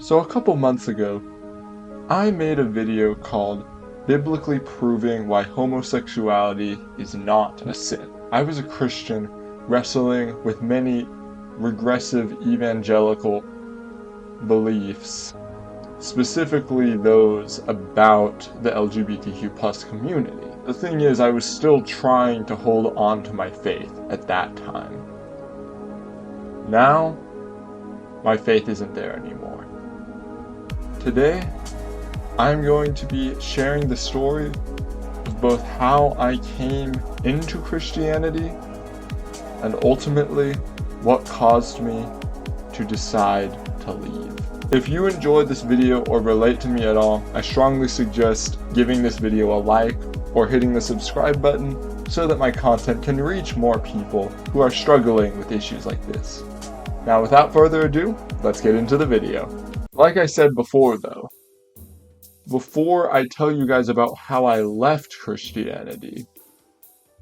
So a couple months ago, I made a video called Biblically Proving Why Homosexuality is Not a Sin. I was a Christian wrestling with many regressive evangelical beliefs, specifically those about the LGBTQ plus community. The thing is, I was still trying to hold on to my faith at that time. Now, my faith isn't there anymore. Today, I'm going to be sharing the story of both how I came into Christianity and ultimately what caused me to decide to leave. If you enjoyed this video or relate to me at all, I strongly suggest giving this video a like or hitting the subscribe button so that my content can reach more people who are struggling with issues like this. Now, without further ado, let's get into the video. Like I said before though, before I tell you guys about how I left Christianity,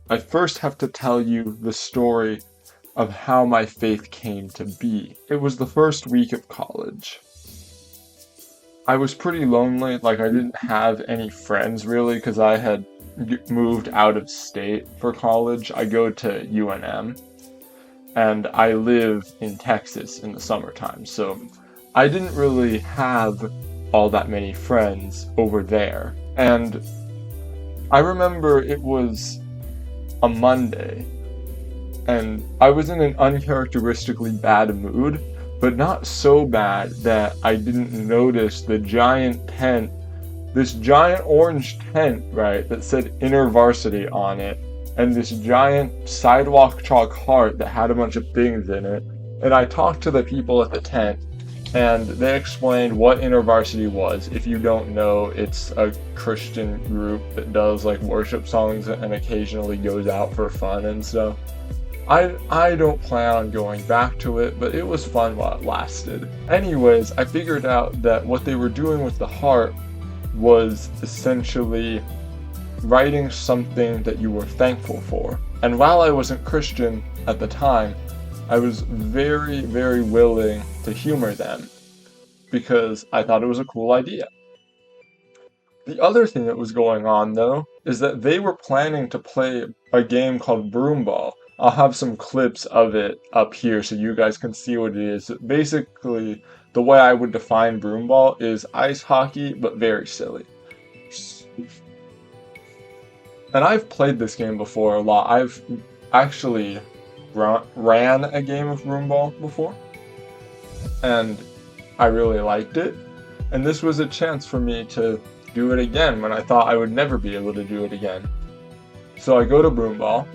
I first have to tell you the story of how my faith came to be. It was the first week of college. I was pretty lonely, like I didn't have any friends really because I had moved out of state for college. I go to UNM and I live in Texas in the summertime, so I didn't really have all that many friends over there. And I remember it was a Monday and I was in an uncharacteristically bad mood, but not so bad that I didn't notice the giant tent, this giant orange tent, right, that said InterVarsity on it, and this giant sidewalk chalk heart that had a bunch of things in it. And I talked to the people at the tent, and they explained what InterVarsity was. If you don't know, it's a Christian group that does like worship songs and occasionally goes out for fun and stuff. I don't plan on going back to it, but it was fun while it lasted. Anyways, I figured out that what they were doing with the heart was essentially writing something that you were thankful for. And while I wasn't Christian at the time, I was very, very willing to humor them because I thought it was a cool idea. The other thing that was going on though is that they were planning to play a game called Broomball. I'll have some clips of it up here so you guys can see what it is. Basically, the way I would define Broomball is ice hockey, but very silly. And I've played this game before a lot. I've actually ran a game of Broomball before, and I really liked it. And this was a chance for me to do it again when I thought I would never be able to do it again. So I go to Broomball.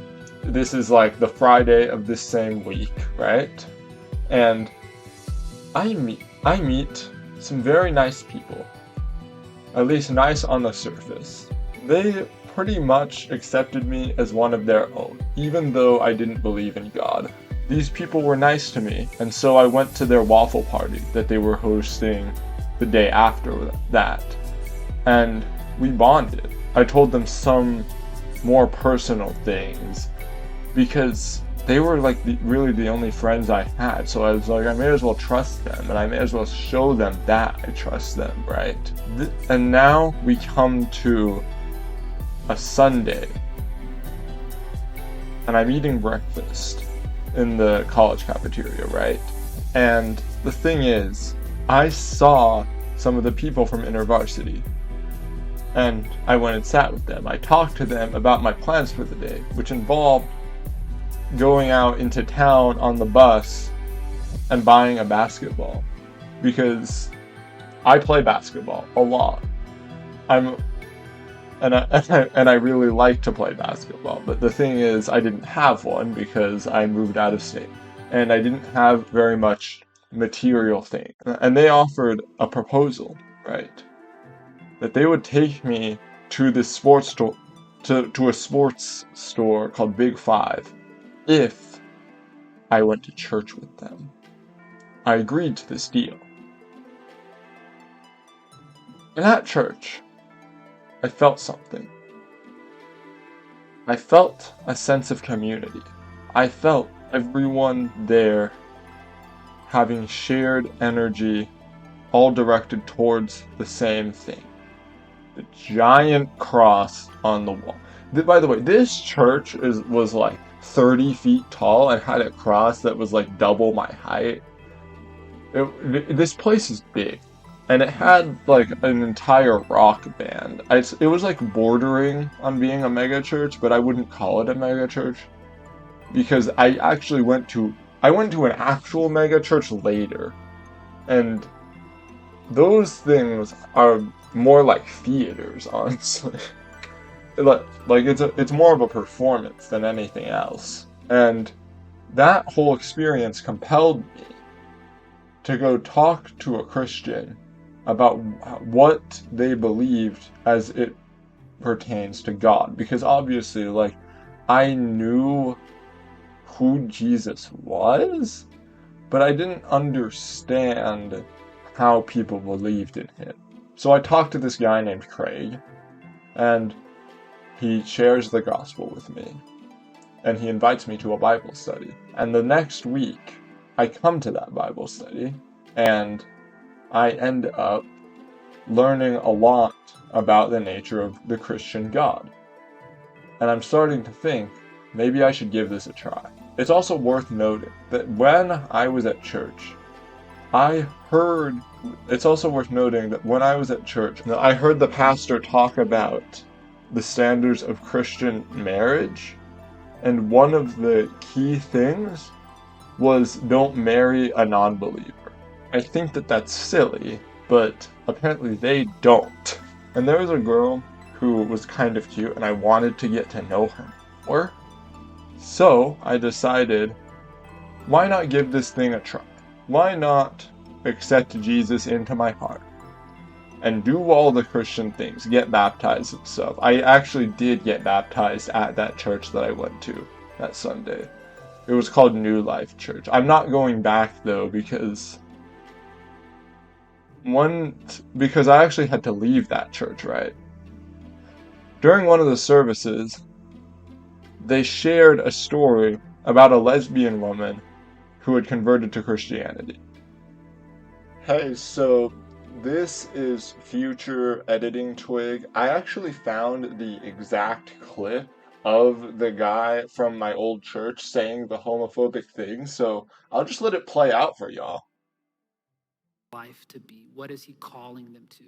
This is like the Friday of this same week, right? And I meet some very nice people. At least nice on the surface. They pretty much accepted me as one of their own, even though I didn't believe in God. These people were nice to me, and so I went to their waffle party that they were hosting the day after that. And we bonded. I told them some more personal things because they were like really the only friends I had. So I was like, I may as well trust them, and I may as well show them that I trust them, right? And now we come to a Sunday, and I'm eating breakfast in the college cafeteria, right? And the thing is, I saw some of the people from InterVarsity, and I went and sat with them. I talked to them about my plans for the day, which involved going out into town on the bus and buying a basketball, because I play basketball a lot. And I really like to play basketball, but the thing is, I didn't have one because I moved out of state, and I didn't have very much material thing. And they offered a proposal, right? That they would take me to this sports store, to a sports store called Big Five, if I went to church with them. I agreed to this deal. And at church, I felt something. I felt a sense of community. I felt everyone there having shared energy all directed towards the same thing. The giant cross on the wall. By the way, this church was like 30 feet tall and had a cross that was like double my height. This place is big. And it had like an entire rock band. It was like bordering on being a mega church, but I wouldn't call it a mega church. Because I actually went to an actual mega church later. And those things are more like theaters, honestly. Like it's more of a performance than anything else. And that whole experience compelled me to go talk to a Christian about what they believed as it pertains to God. Because obviously, like, I knew who Jesus was, but I didn't understand how people believed in him. So I talked to this guy named Craig, and he shares the gospel with me, and he invites me to a Bible study. And the next week, I come to that Bible study, and I end up learning a lot about the nature of the Christian God. And I'm starting to think, maybe I should give this a try. It's also worth noting that when I was at church, I heard the pastor talk about the standards of Christian marriage, and one of the key things was don't marry a non-believer. I think that that's silly, but apparently they don't. And there was a girl who was kind of cute, and I wanted to get to know her more. So I decided, why not give this thing a try? Why not accept Jesus into my heart and do all the Christian things, get baptized and stuff? I actually did get baptized at that church that I went to that Sunday. It was called New Life Church. I'm not going back though because I actually had to leave that church, right? During one of the services, they shared a story about a lesbian woman who had converted to Christianity. Hey, so this is future editing twig. I actually found the exact clip of the guy from my old church saying the homophobic thing, so I'll just let it play out for y'all. Life to be? What is he calling them to?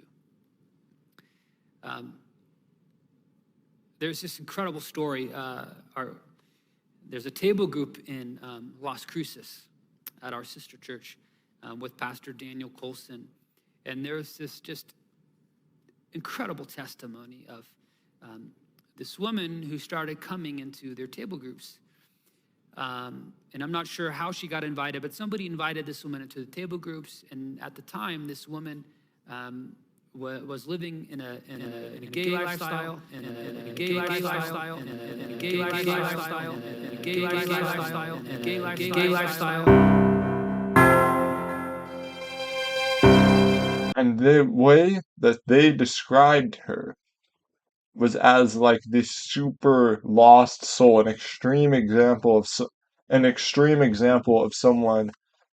There's this incredible story. There's a table group in Las Cruces at our sister church with Pastor Daniel Colson. And there's this just incredible testimony of this woman who started coming into their table groups. And I'm not sure how she got invited, but somebody invited this woman into the table groups. And at the time, this woman was living in a gay lifestyle, And the way that they described her was as like this super lost soul, an extreme example of someone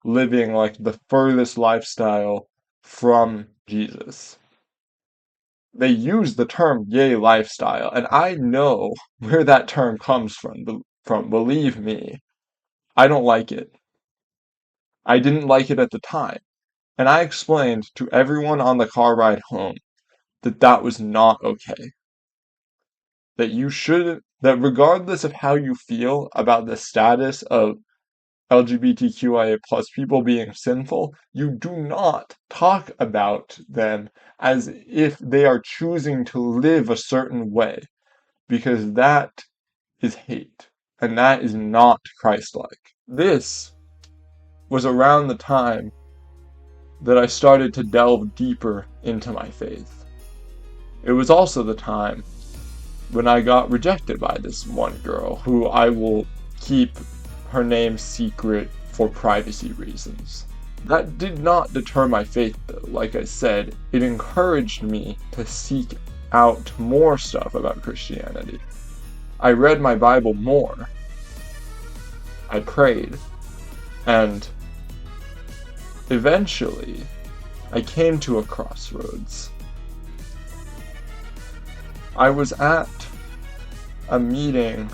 living like the furthest lifestyle from Jesus. They use the term gay lifestyle, and I know where that term comes from, believe me. I don't like it. I didn't like it at the time. And I explained to everyone on the car ride home that was not okay. That regardless of how you feel about the status of LGBTQIA plus people being sinful, you do not talk about them as if they are choosing to live a certain way, because that is hate, and that is not Christ-like. This was around the time that I started to delve deeper into my faith. It was also the time when I got rejected by this one girl, who I will keep her name secret for privacy reasons. That did not deter my faith though. Like I said, it encouraged me to seek out more stuff about Christianity. I read my Bible more. I prayed. And eventually, I came to a crossroads. I was at a meeting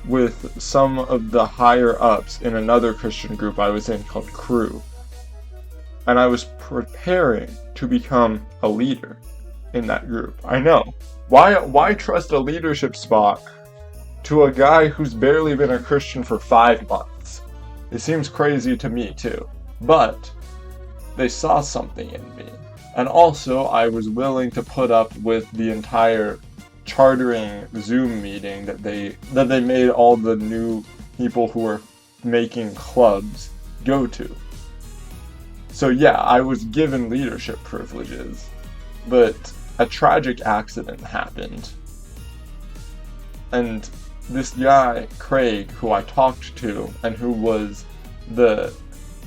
with some of the higher ups in another Christian group I was in called Crew, and I was preparing to become a leader in that group. I know. Why trust a leadership spot to a guy who's barely been a Christian for 5 months? It seems crazy to me too. But they saw something in me. And also I was willing to put up with the entire chartering Zoom meeting that they made all the new people who were making clubs go to. So yeah, I was given leadership privileges, but a tragic accident happened. And this guy, Craig, who I talked to, and who was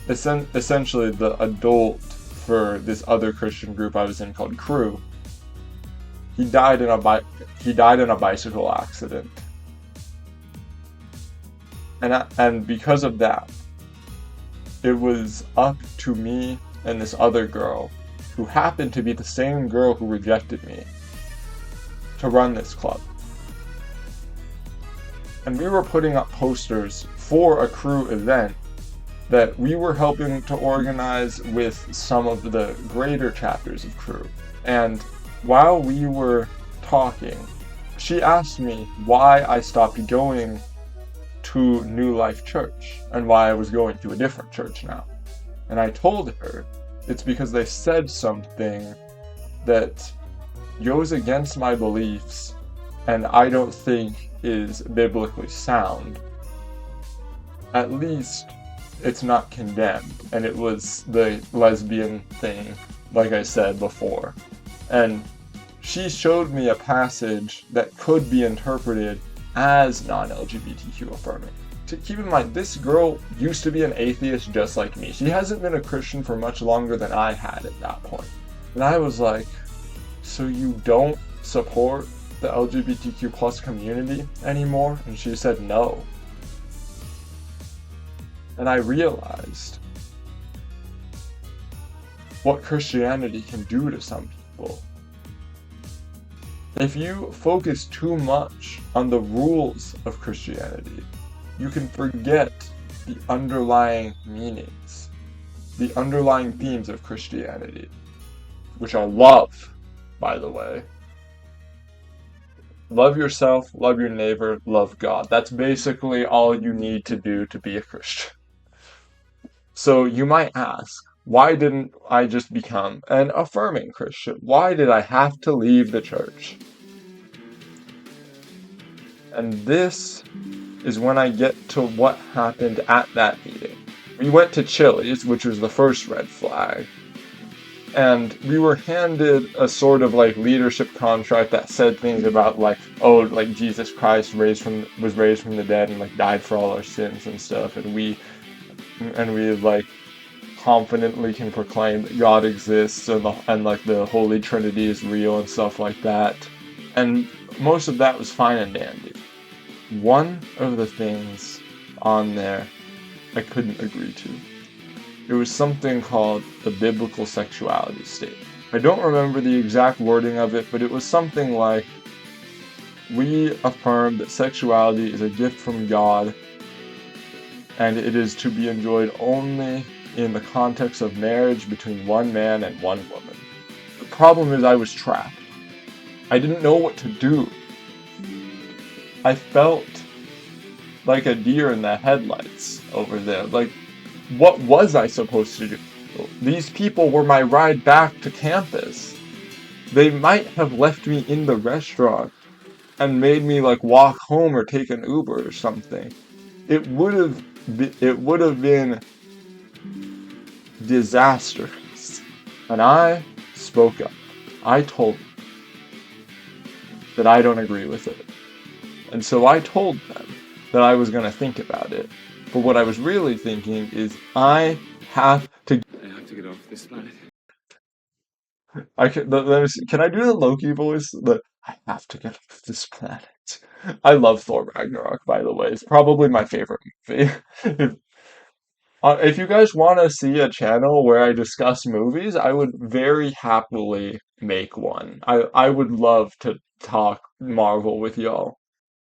essentially the adult for this other Christian group I was in called Crew, he died in a bicycle accident. And because of that, it was up to me and this other girl, who happened to be the same girl who rejected me, to run this club. And we were putting up posters for a Crew event that we were helping to organize with some of the greater chapters of Crew. And while we were talking, she asked me why I stopped going to New Life Church and why I was going to a different church now. And I told her it's because they said something that goes against my beliefs and I don't think is biblically sound. At least it's not condemned, and it was the lesbian thing, like I said before. And she showed me a passage that could be interpreted as non-LGBTQ affirming. To keep in mind, this girl used to be an atheist just like me. She hasn't been a Christian for much longer than I had at that point. And I was like, so you don't support the LGBTQ plus community anymore? And she said no. And I realized what Christianity can do to some people. If you focus too much on the rules of Christianity, you can forget the underlying meanings, the underlying themes of Christianity, which I love, by the way. Love yourself, love your neighbor, love God. That's basically all you need to do to be a Christian. So you might ask, why didn't I just become an affirming Christian? Why did I have to leave the church? And this is when I get to what happened at that meeting. We went to Chili's, which was the first red flag, and we were handed a sort of like leadership contract that said things about like, oh, like Jesus Christ was raised from the dead and like died for all our sins and stuff, and we like confidently can proclaim that God exists and like the Holy Trinity is real and stuff like that. And most of that was fine and dandy. One of the things on there I couldn't agree to. It was something called the biblical sexuality statement. I don't remember the exact wording of it, but it was something like, we affirm that sexuality is a gift from God and it is to be enjoyed only in the context of marriage between one man and one woman. The problem is I was trapped. I didn't know what to do. I felt like a deer in the headlights over there. Like, what was I supposed to do? These people were my ride back to campus. They might have left me in the restaurant and made me like walk home or take an Uber or something. It would have been disastrous. And I spoke up. I told them that I don't agree with it. And so I told them that I was going to think about it. But what I was really thinking is I have to get off this planet. Can I do the Loki voice? I have to get off this planet. I love Thor Ragnarok, by the way. It's probably my favorite movie. If you guys want to see a channel where I discuss movies, I would very happily make one. I would love to talk Marvel with y'all.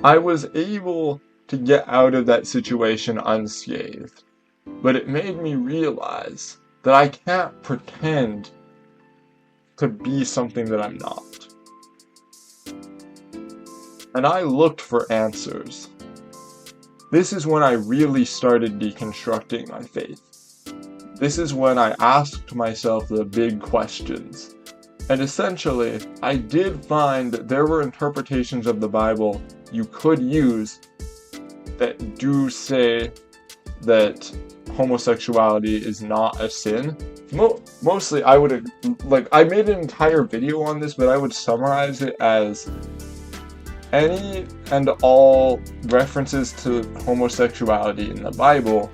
I was able to get out of that situation unscathed, but it made me realize that I can't pretend to be something that I'm not. And I looked for answers. This is when I really started deconstructing my faith. This is when I asked myself the big questions. And essentially, I did find that there were interpretations of the Bible you could use that do say that homosexuality is not a sin. Mostly, I would, I made an entire video on this, but I would summarize it as any and all references to homosexuality in the Bible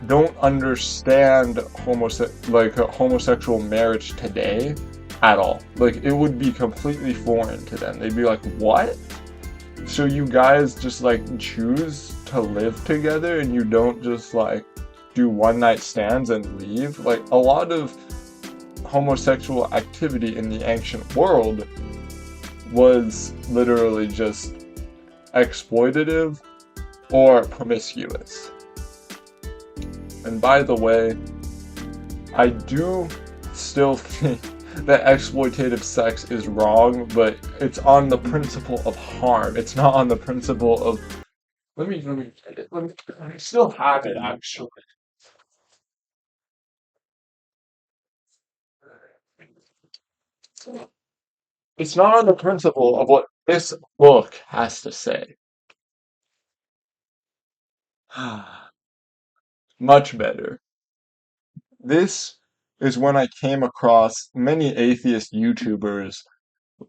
don't understand homosexual marriage today at all. Like, it would be completely foreign to them. They'd be like, what? So you guys just choose to live together and you don't just do one night stands and leave? Like, a lot of homosexual activity in the ancient world was literally just exploitative or promiscuous. And by the way, I do still think that exploitative sex is wrong, but it's on the principle of harm. It's not on the principle of... Let me get it. I still have it, actually. It's not on the principle of what this book has to say. Much better. This is when I came across many atheist YouTubers,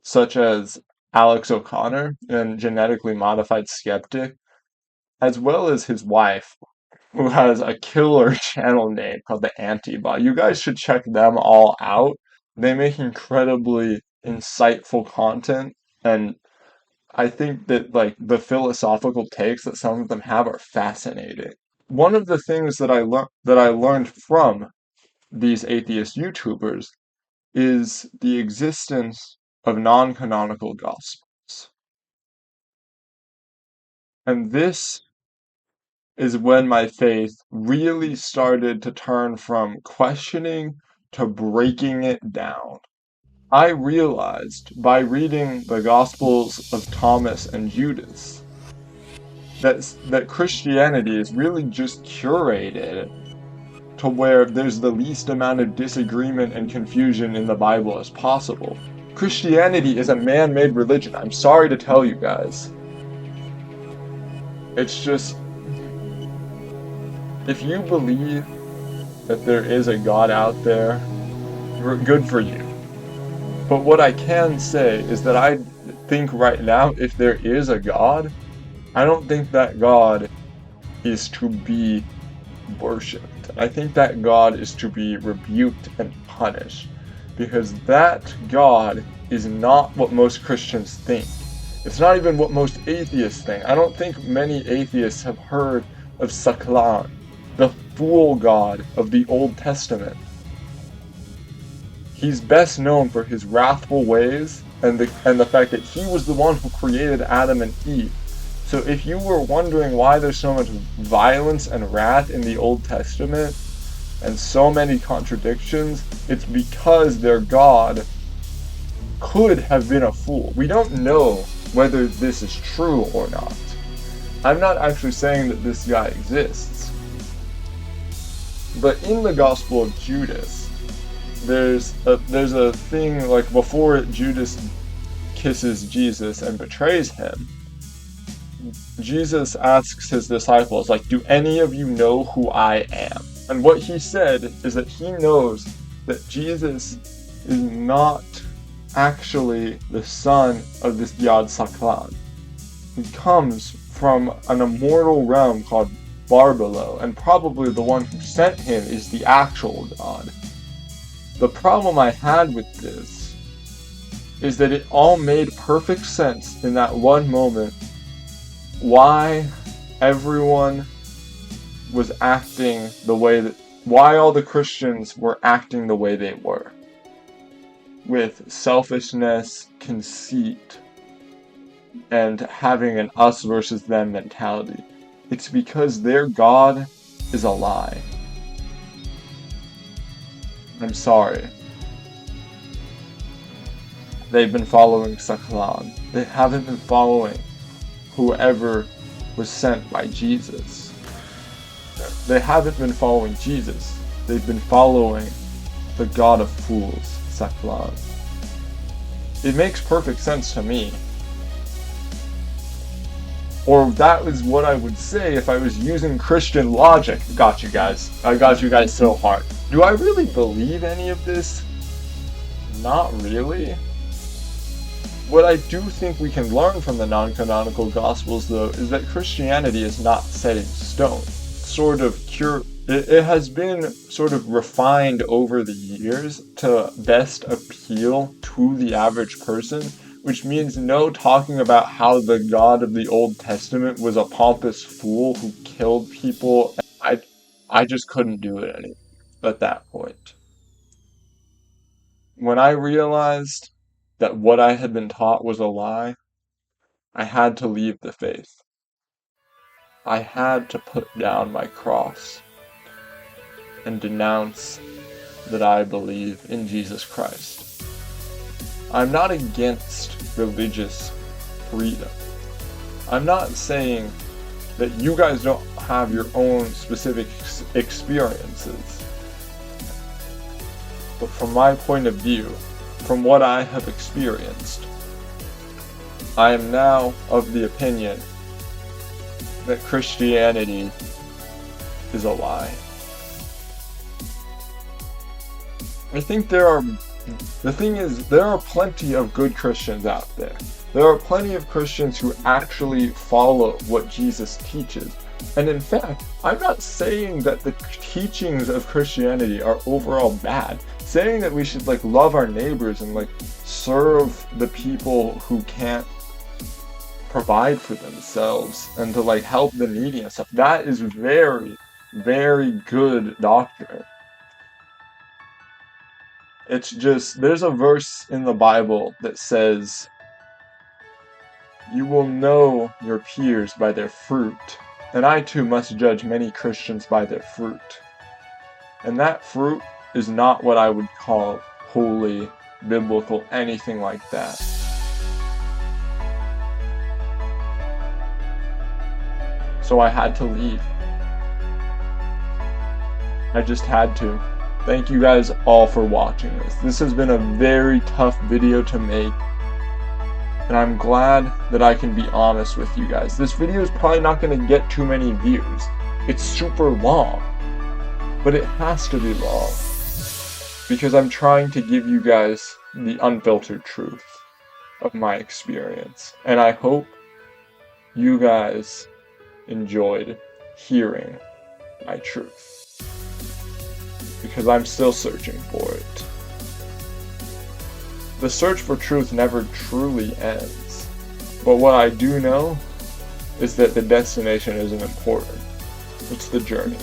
such as Alex O'Connor and Genetically Modified Skeptic, as well as his wife, who has a killer channel name called the Antibot. You guys should check them all out. They make incredibly insightful content, and I think that the philosophical takes that some of them have are fascinating. One of the things that I learned from these atheist YouTubers is the existence of non-canonical gospels. And this is when my faith really started to turn from questioning to breaking it down. I realized by reading the Gospels of Thomas and Judas that Christianity is really just curated to where there's the least amount of disagreement and confusion in the Bible as possible. Christianity is a man-made religion. I'm sorry to tell you guys. It's just, if you believe that there is a God out there, good for you. But what I can say is that I think right now, if there is a God, I don't think that God is to be worshipped. I think that God is to be rebuked and punished, because that God is not what most Christians think. It's not even what most atheists think. I don't think many atheists have heard of Saklan, the fool god of the Old Testament. He's best known for his wrathful ways and the fact that he was the one who created Adam and Eve. So if you were wondering why there's so much violence and wrath in the Old Testament and so many contradictions, it's because their God could have been a fool. We don't know whether this is true or not. I'm not actually saying that this guy exists. But in the Gospel of Judas, there's a thing before Judas kisses Jesus and betrays him, Jesus asks his disciples, do any of you know who I am? And what he said is that he knows that Jesus is not actually the son of this God Saklan. He comes from an immortal realm called Barbelo, and probably the one who sent him is the actual God. The problem I had with this is that it all made perfect sense in that one moment why everyone was acting the way that, why all the Christians were acting the way they were, with selfishness, conceit, and having an us versus them mentality. It's because their God is a lie. I'm sorry. They've been following Saklan. They haven't been following whoever was sent by Jesus. They haven't been following Jesus. They've been following the God of fools, Saklan. It makes perfect sense to me. Or that is what I would say if I was using Christian logic. Got you guys. I got you guys so hard. Do I really believe any of this? Not really. What I do think we can learn from the non-canonical Gospels, though, is that Christianity is not set in stone. It has been sort of refined over the years to best appeal to the average person, which means no talking about how the God of the Old Testament was a pompous fool who killed people. I just couldn't do it anymore at that point. When I realized that what I had been taught was a lie, I had to leave the faith. I had to put down my cross and denounce that I believe in Jesus Christ. I'm not against religious freedom. I'm not saying that you guys don't have your own specific experiences. But from my point of view, from what I have experienced, I am now of the opinion that Christianity is a lie. I think there are plenty of good Christians out there. There are plenty of Christians who actually follow what Jesus teaches. And in fact, I'm not saying that the teachings of Christianity are overall bad. Saying that we should love our neighbors and serve the people who can't provide for themselves and to help the needy and stuff, that is very, very good doctrine. It's just, there's a verse in the Bible that says, "You will know your peers by their fruit, and I too must judge many Christians by their fruit." And that fruit is not what I would call holy, biblical, anything like that. So I had to leave. I just had to. Thank you guys all for watching this. This has been a very tough video to make, and I'm glad that I can be honest with you guys. This video is probably not going to get too many views. It's super long, but it has to be long, because I'm trying to give you guys the unfiltered truth of my experience, and I hope you guys enjoyed hearing my truth, because I'm still searching for it. The search for truth never truly ends, but what I do know is that the destination isn't important. It's the journey.